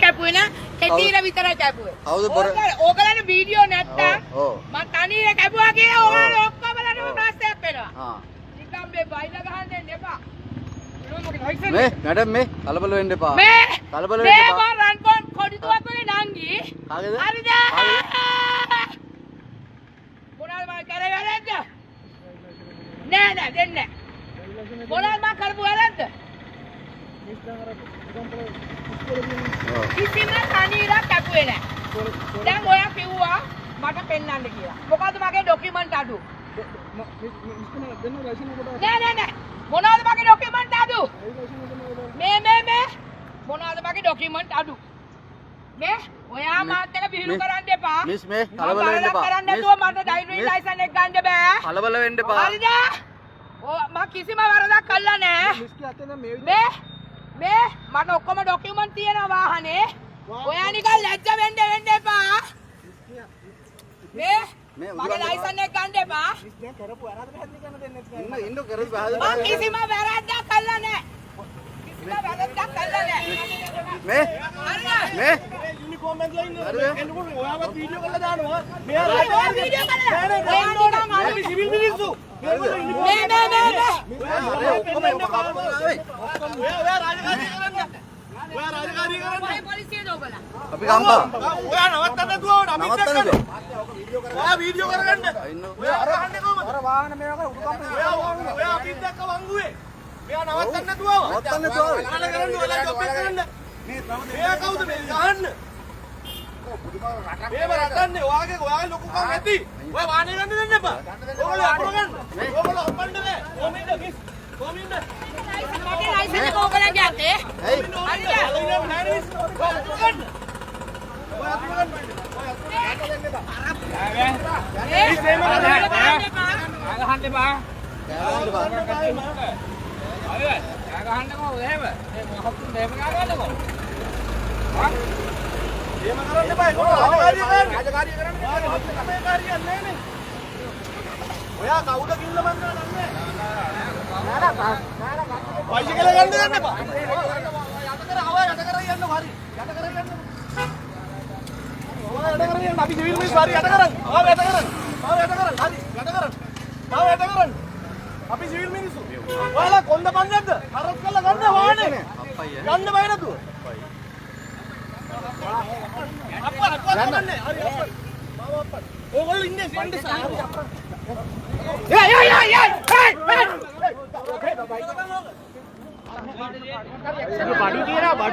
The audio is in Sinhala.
කැපුවේ නා කෙටීර විතරයි කැපුවේ. කවුද බොර? ඕගලන්ට වීඩියෝ නැත්තම් ඔව්. මම තනියම කැපුවා කියලා ඕගලන්ට ඔක්කොමලටම ප්‍රශ්නයක් වෙනවා. හා. නිකම් මේ බයිලා ගහන්න දෙන්න එපා. මේ මැඩම් මේ කලබල වෙන්න එපා. මේ කලබල වෙන්න එපා. මේ රන් පොන් කොඩිතුවක් වගේ නංගි. කාගේද? හරිද? මොනවාද මම කරේ වැරද්ද? නෑ නෑ දෙන්නේ නෑ. මොනවාද මම කරපු වැරද්ද? කිසිම තනියරක් කැපුවේ නෑ. දැන් ඔයා කිව්වා මට පෙන්වන්න කියලා. මොකද්ද මගේ ડોකියුමන්ට් අඩු? නෑ නෑ නෑ. මොනවාද මගේ ડોකියුමන්ට් අඩු? මේ මොනවාද මගේ ડોකියුමන්ට් අඩු? මේ ඔයා මාත් එක්ක විහිළු කරන්න එපා. මිස් මේ කලබල වෙන්න එපා. කරන්න නැතුව මට ඩ්‍රයිවිං ලයිසන් එක ගන්න බෑ. කලබල වෙන්න එපා. හරිද? මම කිසිම වරදක් කළා නෑ. මේ මට ඔක්කොම ડોකියුමන්ට් තියෙනවා වාහනේ. ඔයා නිකන් ලැජ්ජ වෙන්න එපා. මේ මගේ ලයිසන් එක ගන්න එපා. ඉන්න කරපු වැරද්ද මම කිසිම වැරද්දක් කළා නෑ. කිසිම වැරද්දක් කළා නෑ. මේ යුනිෆෝම් එකලා ඉන්නේ එන්නකොට ඔයාව වීඩියෝ කරලා දානවා ඔයා වීඩියෝ කරලා අපි සිවිල් මිනිස්සු මේ ඔයා රාජකාරී කරන්න ඔයා පොලිසියට ඔබලා අපි ගම්පා. ඔයා නවත්තන්න දුවවට අපි නවත්තන්නද? ඔයා වීඩියෝ කරගන්න ඉන්න. ඔයා අරහන්නේ කොහමද අර වාහන මේක උඩ කම්පේ. ඔයා අපිත් එක්ක වංගුවේ මෙයා නවත්තන්න දුවව නවත්තන්න දුවව. ඔයාලා කරන්න ඔයාලා ජොබ් එක කරන්න මෙයා කවුද මේ ගහන්න මේව රටන්නේ ඔයාගේ ලොකුකම් ඇති ඔය වාහනේ ගන්න දෙන්න එපා ඔයගොල්ලෝ අකුර ගන්න ඔයගොල්ලෝ අපන්න බෑ කොමින්ද මිස් කොමින්ද මගේ ලයිසන් එක ඔයගලගේ අතේ. ඇයි? හරිද? ගහන්න එපා. ගහන්නකෝ එහෙම. මේ මොහොතුන් දෙම ගන්නකො. එහෙම කරන්න එපා ඒගොල්ලෝ රාජකාරිය කරන්නේ අපේ කාරියක් නෑනේ ඔයා කවුද කිල්ල මන්දා නන්නේ බයිසිකල ගන්න දෙන්න එපා යට කර යන්න හරි යට කර යන්න ඔයා යට කර යන්න අපි සිවිල් මිනිස්සු හරි යට කරන් ආව යට කරන් හරි යට කරන් අපි සිවිල් මිනිස්සු ඔයාලා කොන්ද පන්නද්ද හරස් කරලා ගන්න වාහනේ ගන්න බය නැතුව අප්පා ගන්නේ හරි අප්පා ඕගොල්ලෝ ඉන්නේ සෙන්ඩ් සාරි බඩු කියනවා බඩු